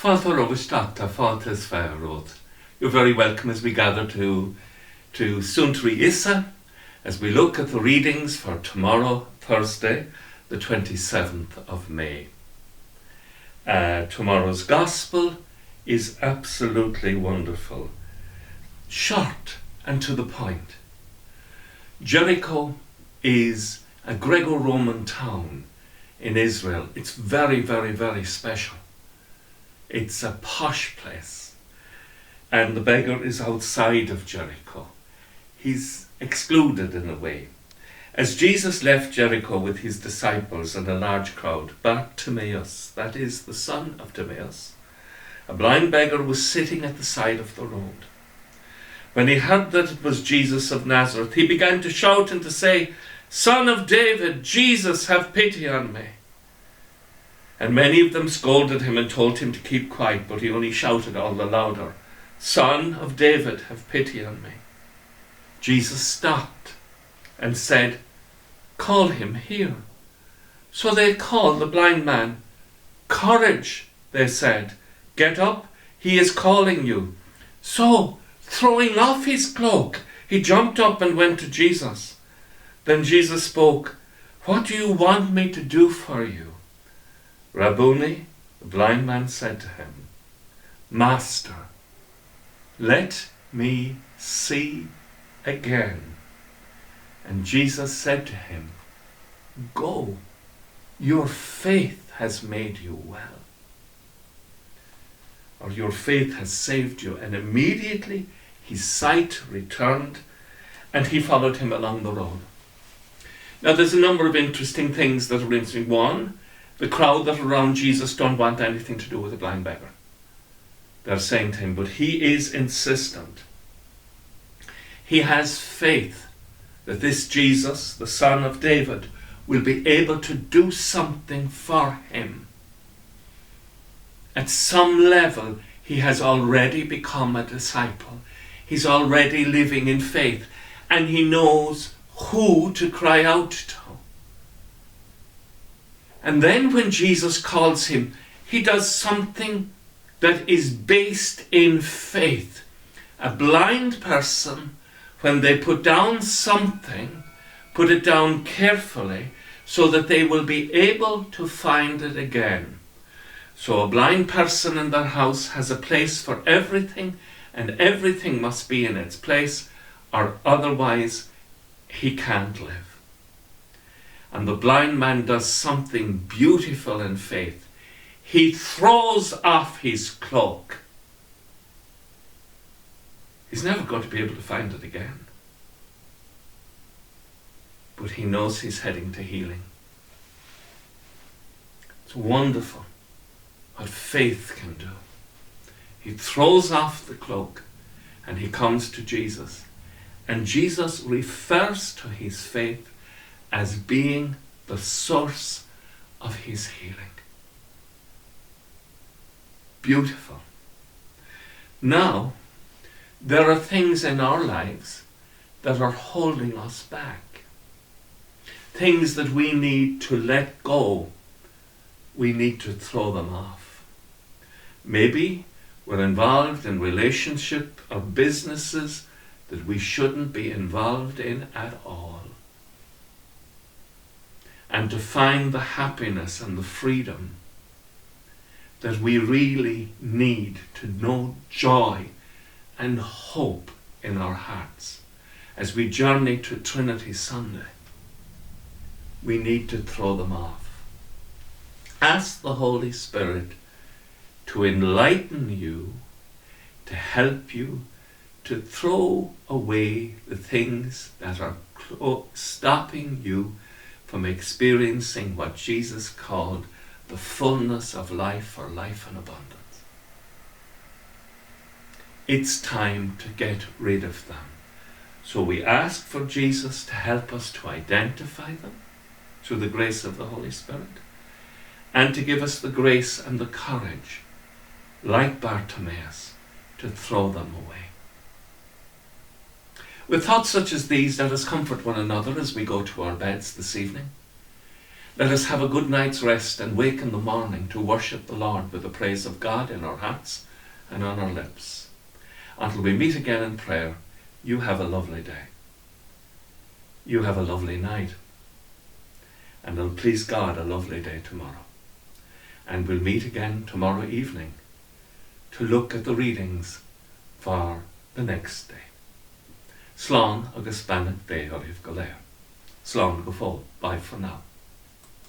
Father Overstata, Father's Fairroad. You're very welcome as we gather to Suantraí Íosa, as we look at the readings for tomorrow, Thursday, the 27th of May. Tomorrow's Gospel is absolutely wonderful. Short and to the point. Jericho is a Greco-Roman town in Israel. It's very, very, very special. It's a posh place. And the beggar is outside of Jericho. He's excluded in a way. As Jesus left Jericho with his disciples and a large crowd, Bartimaeus, that is the son of Timaeus, a blind beggar, was sitting at the side of the road. When he heard that it was Jesus of Nazareth, he began to shout and to say, "Son of David, Jesus, have pity on me." And many of them scolded him and told him to keep quiet, but he only shouted all the louder, "Son of David, have pity on me." Jesus stopped and said, "Call him here." So they called the blind man. "Courage," they said, "get up, he is calling you." So, throwing off his cloak, he jumped up and went to Jesus. Then Jesus spoke, "What do you want me to do for you?" "Rabboni," the blind man said to him, "Master, let me see again." And Jesus said to him, "Go, your faith has made you well." Or your faith has saved you. And immediately his sight returned and he followed him along the road. Now there's a number of interesting things that are interesting. One, the crowd that are around Jesus don't want anything to do with the blind beggar. They're saying to him, but he is insistent. He has faith that this Jesus, the son of David, will be able to do something for him. At some level, he has already become a disciple. He's already living in faith, and he knows who to cry out to. And then when Jesus calls him, he does something that is based in faith. A blind person, when they put down something, put it down carefully so that they will be able to find it again. So a blind person in their house has a place for everything, and everything must be in its place, or otherwise he can't live. And the blind man does something beautiful in faith. He throws off his cloak. He's never going to be able to find it again. But he knows he's heading to healing. It's wonderful what faith can do. He throws off the cloak and he comes to Jesus. And Jesus refers to his faith as being the source of his healing. Beautiful. Now, there are things in our lives that are holding us back. Things that we need to let go. We need to throw them off. Maybe we're involved in relationship or businesses that we shouldn't be involved in at all. And to find the happiness and the freedom that we really need to know joy and hope in our hearts as we journey to Trinity Sunday, we need to throw them off. Ask the Holy Spirit to enlighten you, to help you to throw away the things that are stopping you from experiencing what Jesus called the fullness of life, or life in abundance. It's time to get rid of them. So we ask for Jesus to help us to identify them through the grace of the Holy Spirit, and to give us the grace and the courage, like Bartimaeus, to throw them away. With thoughts such as these, let us comfort one another as we go to our beds this evening. Let us have a good night's rest and wake in the morning to worship the Lord with the praise of God in our hearts and on our lips. Until we meet again in prayer, you have a lovely day. You have a lovely night. And then please God, a lovely day tomorrow. And we'll meet again tomorrow evening to look at the readings for the next day. Slán agus beannacht bétheoibh go léir. Slán go fóill. Bye for now.